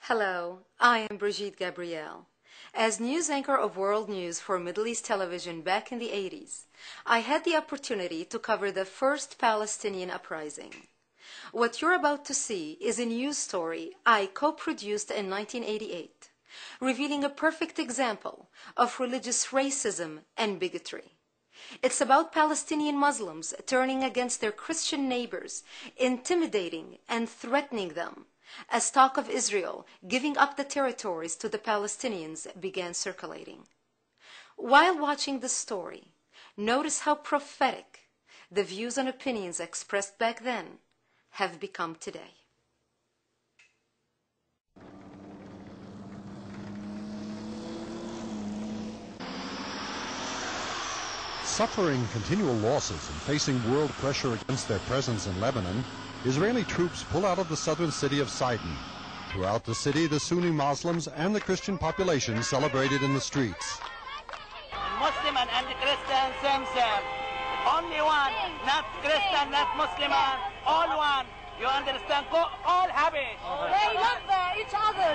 Hello, I am Brigitte Gabriel. As news anchor of world news for Middle East television back in the 80s, I had the opportunity to cover the first Palestinian uprising. What you're about to see is a news story I co-produced in 1988, revealing a perfect example of religious racism and bigotry. It's about Palestinian Muslims turning against their Christian neighbors, intimidating and threatening them, as talk of Israel giving up the territories to the Palestinians began circulating. While watching the story, notice how prophetic the views and opinions expressed back then have become today. Suffering continual losses and facing world pressure against their presence in Lebanon, Israeli troops pull out of the southern city of Sidon. Throughout the city, the Sunni Muslims and the Christian population celebrated in the streets. Muslim and Christian, same. Only one, not Christian, not Muslim, all one. You understand? Go all happy. They love each other.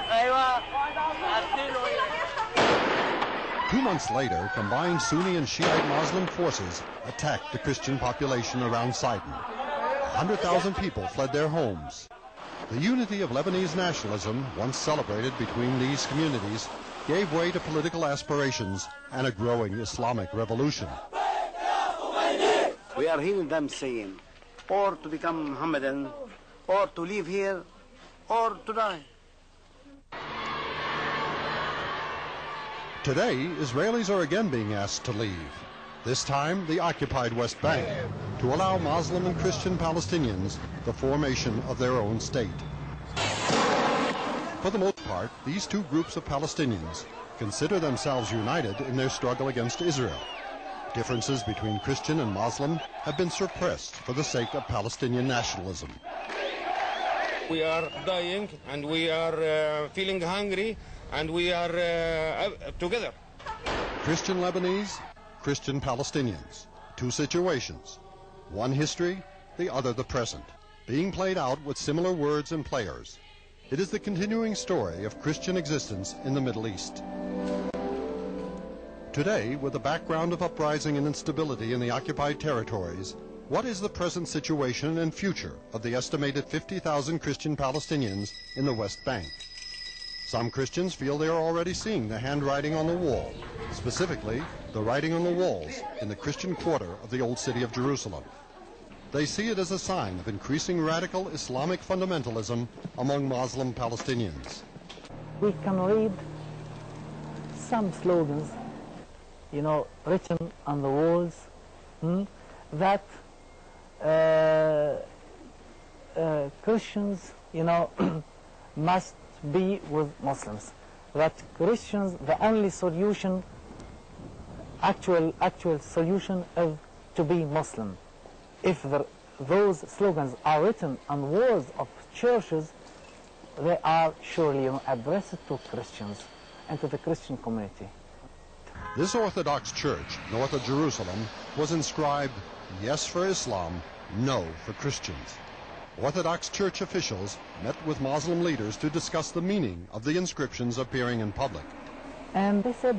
2 months later, combined Sunni and Shiite Muslim forces attacked the Christian population around Sidon. 100,000 people fled their homes. The unity of Lebanese nationalism, once celebrated between these communities, gave way to political aspirations and a growing Islamic revolution. We are hearing them saying, or to become Mohammedan, or to live here, or to die. Today, Israelis are again being asked to leave. This time, the occupied West Bank, to allow Muslim and Christian Palestinians the formation of their own state. For the most part, these two groups of Palestinians consider themselves united in their struggle against Israel. Differences between Christian and Muslim have been suppressed for the sake of Palestinian nationalism. We are dying and we are feeling hungry and we are together. Christian Lebanese, Christian Palestinians. Two situations. One history, the other the present, being played out with similar words and players. It is the continuing story of Christian existence in the Middle East. Today, with the background of uprising and instability in the occupied territories, what is the present situation and future of the estimated 50,000 Christian Palestinians in the West Bank? Some Christians feel they are already seeing the handwriting on the wall, specifically the writing on the walls in the Christian quarter of the Old City of Jerusalem. They see it as a sign of increasing radical Islamic fundamentalism among Muslim Palestinians. We can read some slogans, written on the walls, that Christians, must be with Muslims. That Christians, the only solution, actual solution is to be Muslim. If those slogans are written on walls of churches, they are surely addressed to Christians and to the Christian community. This Orthodox church, north of Jerusalem, was inscribed, "Yes for Islam, no for Christians." Orthodox church officials met with Muslim leaders to discuss the meaning of the inscriptions appearing in public. And they said,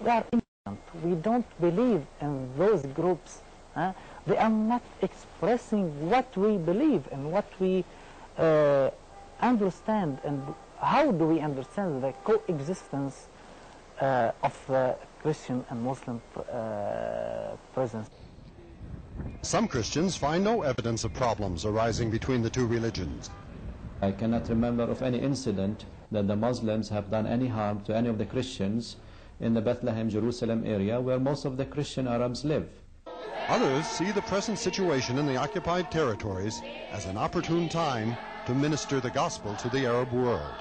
they are ignorant. We don't believe in those groups. They are not expressing what we believe and what we understand, and how do we understand the coexistence of the Christian and Muslim presence. Some Christians find no evidence of problems arising between the two religions. I cannot remember of any incident that the Muslims have done any harm to any of the Christians in the Bethlehem, Jerusalem area where most of the Christian Arabs live. Others see the present situation in the occupied territories as an opportune time to minister the gospel to the Arab world.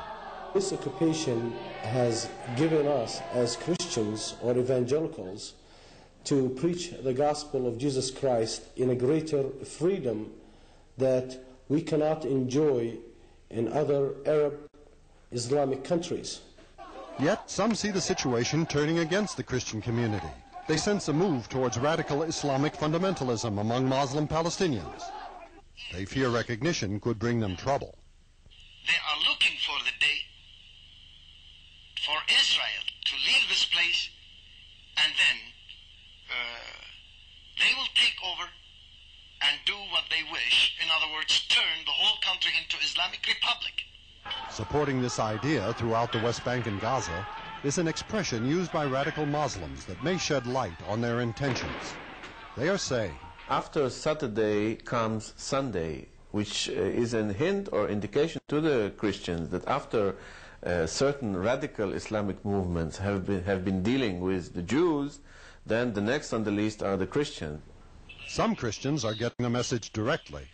This occupation has given us as Christians or evangelicals to preach the gospel of Jesus Christ in a greater freedom that we cannot enjoy in other Arab Islamic countries. Yet some see the situation turning against the Christian community. They sense a move towards radical Islamic fundamentalism among Muslim Palestinians. They fear recognition could bring them trouble. They are looking for the day Israel to leave this place, and then they will take over and do what they wish. In other words, turn the whole country into Islamic Republic. Supporting this idea throughout the West Bank and Gaza is an expression used by radical Muslims that may shed light on their intentions. They are saying, after Saturday comes Sunday, which is a hint or indication to the Christians that after certain radical Islamic movements have been dealing with the Jews, then the next on the list are the Christians. Some Christians are getting the message directly.